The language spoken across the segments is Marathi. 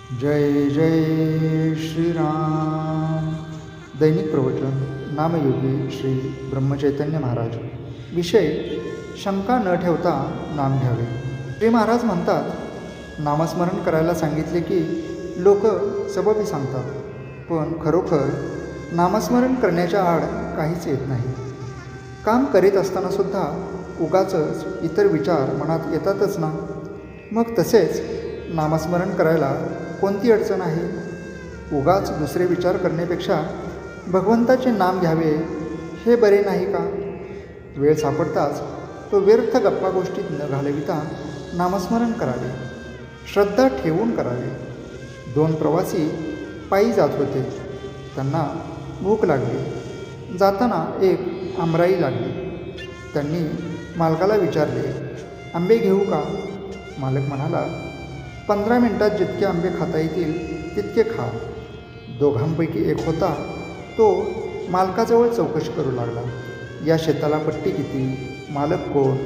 जय जय श्रीराम। दैनिक प्रवचन नामयोगी श्री ब्रह्मचैतन्य महाराज। विषय शंका न ठेवता नाम घ्यावे। श्री महाराज म्हणतात, नामस्मरण करायला सांगितले की लोक सबबी सांगतात, पण खरोखर नामस्मरण करण्याच्या आड काहीच येत नाही। काम करीत असतानासुद्धा उगाचच इतर विचार मनात येतातच ना, मग तसेच नामस्मरण करायला कोणती अडचण आहे? उगाच दुसरे विचार करण्यापेक्षा भगवंताचे नाम घ्यावे हे बरे नाही का? वेळ सापडताच तो व्यर्थ गप्पा गोष्टीत न घालविता नामस्मरण करावे, श्रद्धा ठेवून करावे। 2 प्रवासी पायी जात होते। त्यांना भूक लागली। जाताना एक आमराई लागली। त्यांनी मालकाला विचारले, आंबे घेऊ का? मालक म्हणाला, 15 मिनिटात जितके आंबे खाता येतील तितके खा। दोघांपैकी एक होता तो मालकाजवळ चौकशी करू लागला, या शेताला पट्टी किती, मालक कोण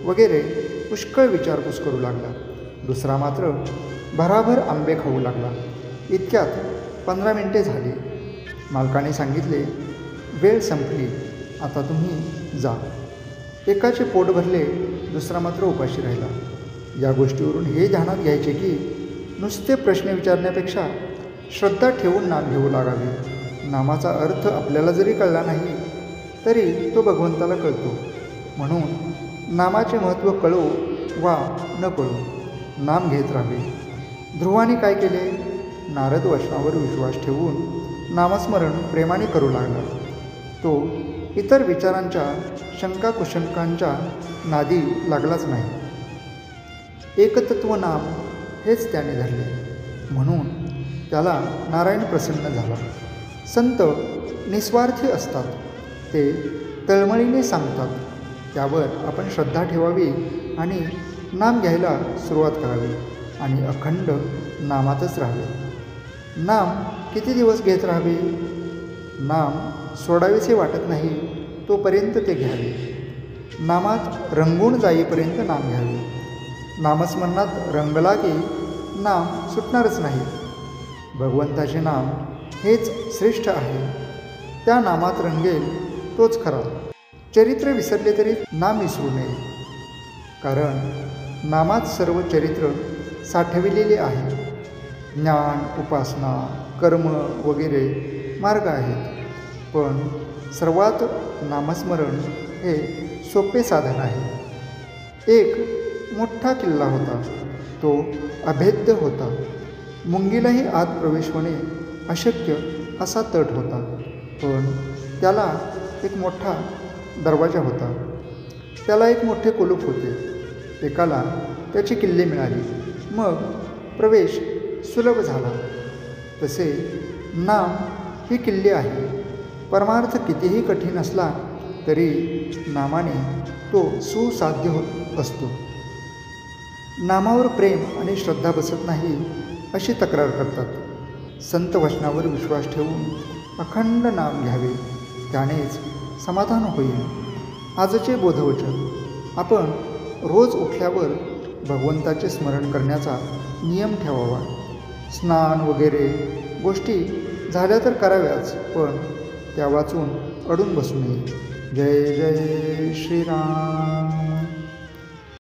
वगैरे पुष्कळ विचारपूस करू लागला। दुसरा मात्र भराभर आंबे खाऊ लागला। इतक्यात 15 मिनिटे झाली। मालकाने सांगितले, वेळ संपली, आता तुम्ही जा। एकाचे पोट भरले, दुसरा मात्र उपाशी राहिला। या गोष्टीवरून हे ध्यानात घ्यायचे की नुसते प्रश्न विचारण्यापेक्षा श्रद्धा ठेवून नाम घेऊ लागावे। नामाचा अर्थ आपल्याला जरी कळला नाही तरी तो भगवंताला कळतो, म्हणून नामाचे महत्त्व कळो वा न कळो नाम घेत राहावे। ध्रुवाने काय केले? नारद वचनावर विश्वास ठेवून नामस्मरण प्रेमाने करू लागला। तो इतर विचारांच्या शंका कुशंकांच्या नादी लागलाच नाही। एकतत्व नाम हेच त्याने धरले, म्हणून त्याला नारायण प्रसन्न झाला। संत निस्वार्थी असतात, ते तळमळीने सांगतात, त्यावर आपण श्रद्धा ठेवावी आणि नाम घ्यायला सुरुवात करावी आणि अखंड नामातच राहावे। नाम किती दिवस घेत राहावे? नाम सोडावेसे वाटत नाही तोपर्यंत ते घ्यावे। नामात रंगून जाईपर्यंत नाम घ्यावे। नामस्मरणात रंगला की नाम सुटणारच नाही। भगवंताचे नाम हेच श्रेष्ठ आहे। त्या नामात रंगेल तोच खरा। चरित्र विसरले तरी नाम विसरू नये, कारण नामात सर्व चरित्र साठविलेले आहे। ज्ञान, उपासना, कर्म वगैरे मार्ग आहेत, पण सर्वात नामस्मरण हे सोपे साधन आहे। एक मोठा किल्ला होता, तो अभेद्य होता। मुंगीलाही आत प्रवेश होणे अशक्य असा तट होता, पण त्याला एक मोठा दरवाजा होता। त्याला एक मोठे कुलूप होते। एकाला त्याची किल्ली मिळाली, मग प्रवेश सुलभ झाला। तसे नाम ही किल्ली आहे। परमार्थ कितीही कठीण असला तरी नामाने तो सुसाध्य होत असतो। नामावर प्रेम आणि श्रद्धा बसत नाही अशी तक्रार करतात। संत वचनावर विश्वास ठेवून अखंड नाम घ्यावे, त्यानेच समाधान होईल। आजचे बोधवचन, आपण रोज उठल्यावर भगवंताचे स्मरण करण्याचा नियम ठेवावा। स्नान वगैरे गोष्टी झाल्या तर कराव्याच, पण त्या वाचून अडून बसू नये। जय जय श्रीराम।